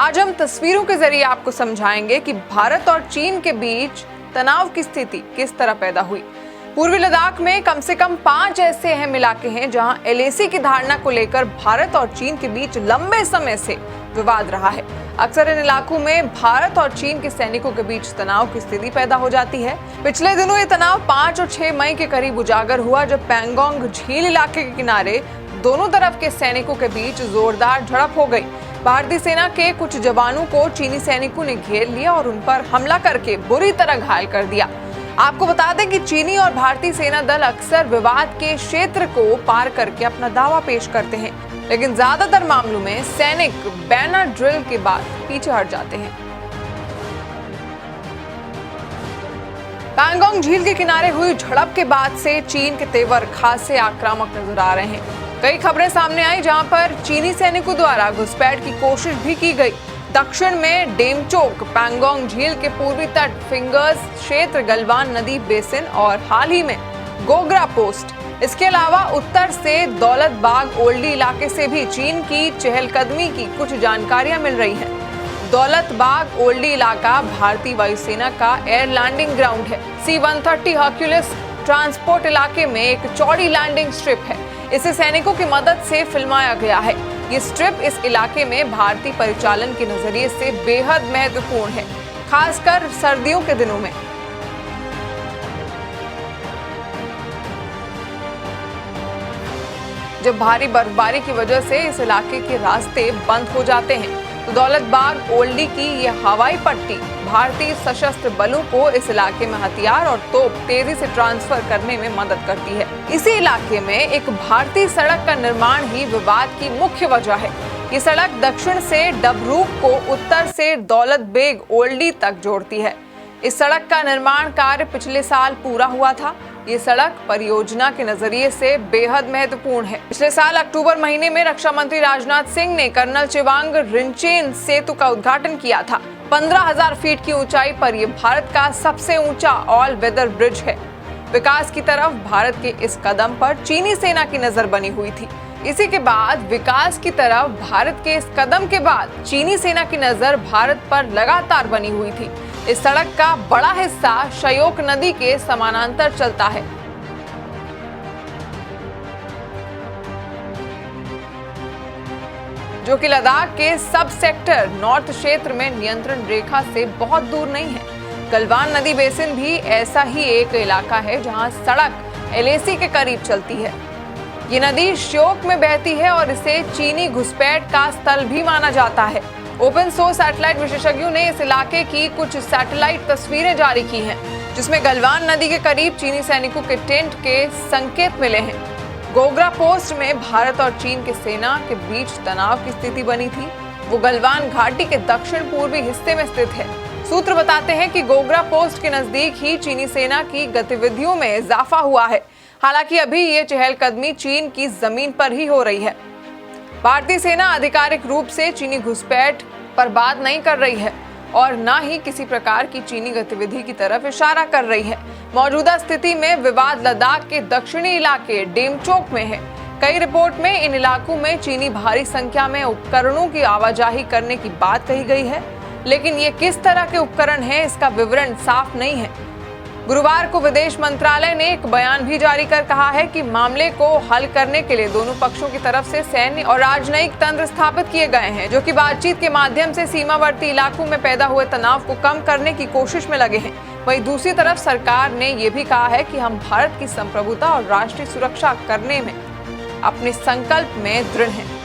आज हम तस्वीरों के जरिए आपको समझाएंगे कि भारत और चीन के बीच तनाव की स्थिति किस तरह पैदा हुई। पूर्वी लद्दाख में कम से कम 5 ऐसे अहम इलाके हैं जहां एलएसी की धारणा को लेकर भारत और चीन के बीच लंबे समय से विवाद रहा है। अक्सर इन इलाकों में भारत और चीन के सैनिकों के बीच तनाव की स्थिति पैदा हो जाती है। पिछले दिनों ये तनाव 5 और 6 मई के करीब उजागर हुआ, जब पैंगोंग झील इलाके के किनारे दोनों तरफ के सैनिकों के बीच जोरदार झड़प हो गई। भारतीय सेना के कुछ जवानों को चीनी सैनिकों ने घेर लिया और उन पर हमला करके बुरी तरह घायल कर दिया। आपको बता दें कि चीनी और भारतीय सेना दल अक्सर विवाद के क्षेत्र को पार करके अपना दावा पेश करते हैं, लेकिन ज्यादातर मामलों में सैनिक बैनर ड्रिल के बाद पीछे हट जाते हैं। पैंगोंग झील के किनारे हुई झड़प के बाद से चीन के तेवर खासे आक्रामक नजर आ रहे हैं। कई खबरें सामने आई जहां पर चीनी सैनिकों द्वारा घुसपैठ की कोशिश भी की गई। दक्षिण में डेमचोक, पैंगोंग झील के पूर्वी तट, फिंगर्स क्षेत्र, गलवान नदी बेसिन और हाल ही में गोग्रा पोस्ट। इसके अलावा उत्तर से दौलत बाग ओल्डी इलाके से भी चीन की चहलकदमी की कुछ जानकारियां मिल रही हैं। दौलत बाग ओल्डी इलाका भारतीय वायुसेना का एयर लैंडिंग ग्राउंड है। C-130 हर्क्यूलिस ट्रांसपोर्ट इलाके में एक चौड़ी लैंडिंग स्ट्रिप है। इसे सैनिकों की मदद से फिल्माया गया है। ये स्ट्रिप इस इलाके में भारतीय परिचालन के नजरिए से बेहद महत्वपूर्ण है, खासकर सर्दियों के दिनों में। जब भारी बर्फबारी की वजह से इस इलाके के रास्ते बंद हो जाते हैं, तो दौलत बाग ओल्डी की यह हवाई पट्टी भारतीय सशस्त्र बलों को इस इलाके में हथियार और तोप तेजी से ट्रांसफर करने में मदद करती है। इसी इलाके में एक भारतीय सड़क का निर्माण ही विवाद की मुख्य वजह है। ये सड़क दक्षिण से डबरूक को उत्तर से दौलत बेग ओल्डी तक जोड़ती है। इस सड़क का निर्माण कार्य पिछले साल पूरा हुआ था। ये सड़क परियोजना के नजरिए से बेहद महत्वपूर्ण है। पिछले साल अक्टूबर महीने में रक्षा मंत्री राजनाथ सिंह ने कर्नल चिवांग रिंचेन सेतु का उद्घाटन किया था। 15,000 फीट की ऊंचाई पर यह भारत का सबसे ऊंचा ऑल वेदर ब्रिज है। विकास की तरफ भारत के इस कदम पर चीनी सेना की नजर बनी हुई थी। इसी के बाद विकास की तरफ भारत के इस कदम के बाद चीनी सेना की नजर भारत पर लगातार बनी हुई थी। इस सड़क का बड़ा हिस्सा श्योक नदी के समानांतर चलता है। जो कि लद्दाख के सब सेक्टर नॉर्थ क्षेत्र में नियंत्रण रेखा से बहुत दूर नहीं है। गलवान नदी बेसिन भी ऐसा ही एक इलाका है जहां सड़क एलएसी के करीब चलती है। ये नदी श्योक में बहती है और इसे चीनी घुसपैठ का स्थल भी माना जाता है। ओपन सोर्स सैटेलाइट विशेषज्ञों ने इस इलाके की कुछ सैटेलाइट तस्वीरें जारी की हैं, जिसमें गलवान नदी के करीब चीनी सैनिकों के टेंट के संकेत मिले हैं। गोग्रा पोस्ट में भारत और चीन के सेना के बीच तनाव की स्थिति बनी थी। वो गलवान घाटी के दक्षिण पूर्वी हिस्से में स्थित है। सूत्र बताते हैं कि गोग्रा पोस्ट के नजदीक ही चीनी सेना की गतिविधियों में इजाफा हुआ है। हालांकि अभी ये चहलकदमी चीन की जमीन पर ही हो रही है। भारतीय सेना आधिकारिक रूप से चीनी घुसपैठ पर बात नहीं कर रही है और न ही किसी प्रकार की चीनी गतिविधि की तरफ इशारा कर रही है। मौजूदा स्थिति में विवाद लद्दाख के दक्षिणी इलाके डेमचोक में है। कई रिपोर्ट में इन इलाकों में चीनी भारी संख्या में उपकरणों की आवाजाही करने की बात कही गई है, लेकिन ये किस तरह के उपकरण हैं, इसका विवरण साफ नहीं है। गुरुवार को विदेश मंत्रालय ने एक बयान भी जारी कर कहा है कि मामले को हल करने के लिए दोनों पक्षों की तरफ से सैन्य और राजनयिक तंत्र स्थापित किए गए हैं, जो कि बातचीत के माध्यम से सीमावर्ती इलाकों में पैदा हुए तनाव को कम करने की कोशिश में लगे हैं। वहीं दूसरी तरफ सरकार ने यह भी कहा है कि हम भारत की संप्रभुता और राष्ट्रीय सुरक्षा करने में अपने संकल्प में दृढ़ हैं।